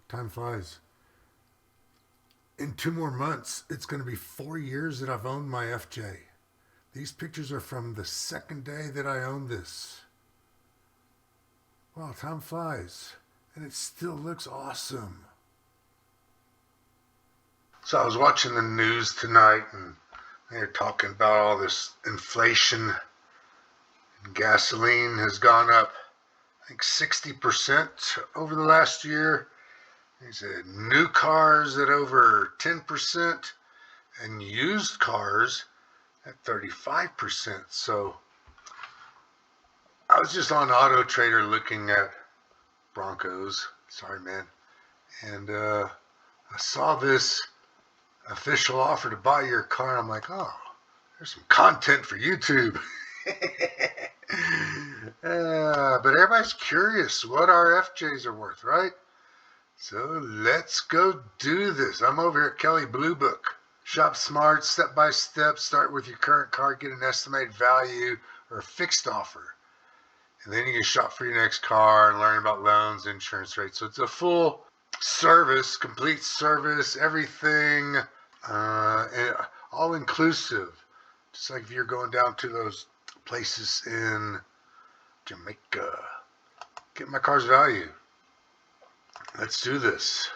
Time flies. In 2 more months, it's going to be 4 years that I've owned my FJ. These pictures are from the second day that I owned this. Wow, time flies. And it still looks awesome. So I was watching the news tonight, and they're talking about all this inflation. Gasoline has gone up, I think, 60% over the last year. He said new cars at over 10% and used cars at 35%. So I was just on Auto Trader looking at Broncos. Sorry, man. And I saw this official offer to buy your car. I'm like, oh, there's some content for YouTube. But everybody's curious what our FJs are worth, right? So let's go do this. I'm over here at Kelly Blue Book. Shop smart, step by step. Start with your current car, get an estimated value or a fixed offer. And then you can shop for your next car and learn about loans, insurance rates. So it's a full service, complete service, everything, and all inclusive. Just like if you're going down to those places in Jamaica. Get my car's value. Let's do this.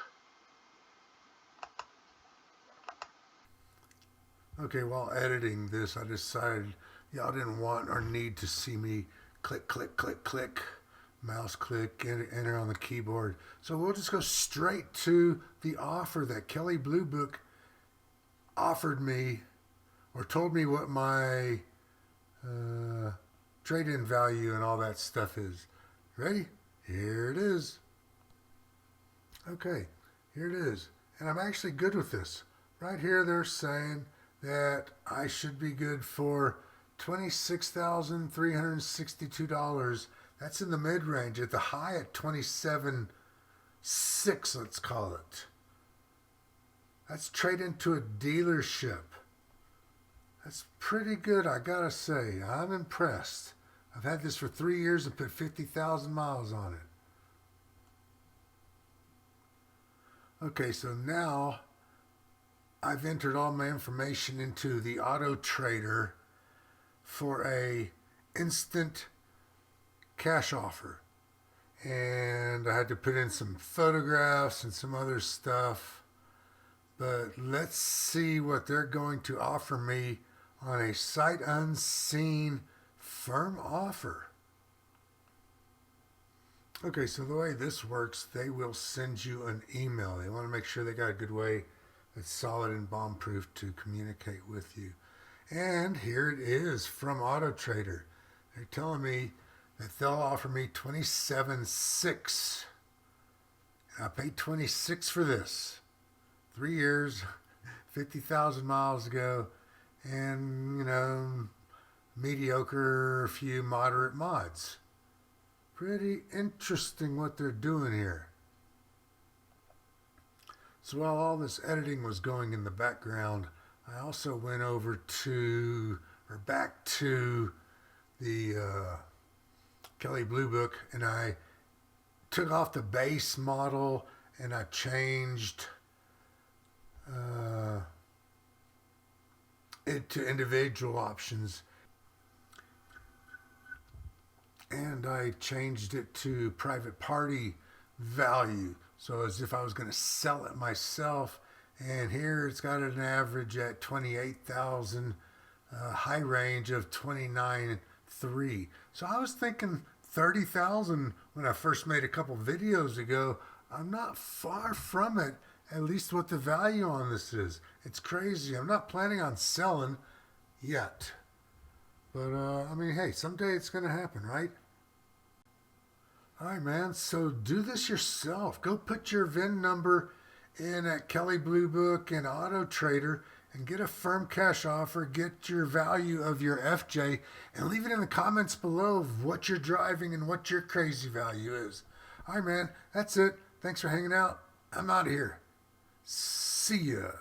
Okay, while editing this, I decided y'all didn't want or need to see me click, click, click, click, mouse click, enter on the keyboard. So we'll just go straight to the offer that Kelly Blue Book offered me, or told me what my trade-in value and all that stuff is. Ready? Here it is. Okay, here it is. And I'm actually good with this. Right here they're saying that I should be good for $26,362. That's in the mid-range. At the high at $27,600, let's call it. That's trade into a dealership. That's pretty good, I gotta say. I'm impressed. I've had this for 3 years and put 50,000 miles on it. Okay, so now I've entered all my information into the Auto Trader for a instant cash offer. And I had to put in some photographs and some other stuff. But let's see what they're going to offer me on a sight unseen firm offer. Okay, so the way this works, they will send you an email. They want to make sure they got a good way that's solid and bomb-proof to communicate with you. And here it is from Auto Trader. They're telling me that they'll offer me $27,600. And I paid $26,000 for this. 3 years, 50,000 miles ago, and, mediocre, few moderate mods. Pretty interesting what they're doing here. So while all this editing was going in the background, I also went back to the Kelly Blue Book, and I took off the base model and I changed it to individual options. And I changed it to private party value. So as if I was going to sell it myself. And here it's got an average at 28,000, high range of 29,300. So I was thinking 30,000 when I first made a couple videos ago. I'm not far from it, at least what the value on this is. It's crazy. I'm not planning on selling yet. But, hey, someday it's going to happen, right? All right, man, so do this yourself. Go put your VIN number in at Kelly Blue Book and Auto Trader and get a firm cash offer, get your value of your FJ, and leave it in the comments below of what you're driving and what your crazy value is. All right, man, that's it. Thanks for hanging out. I'm out of here. See ya.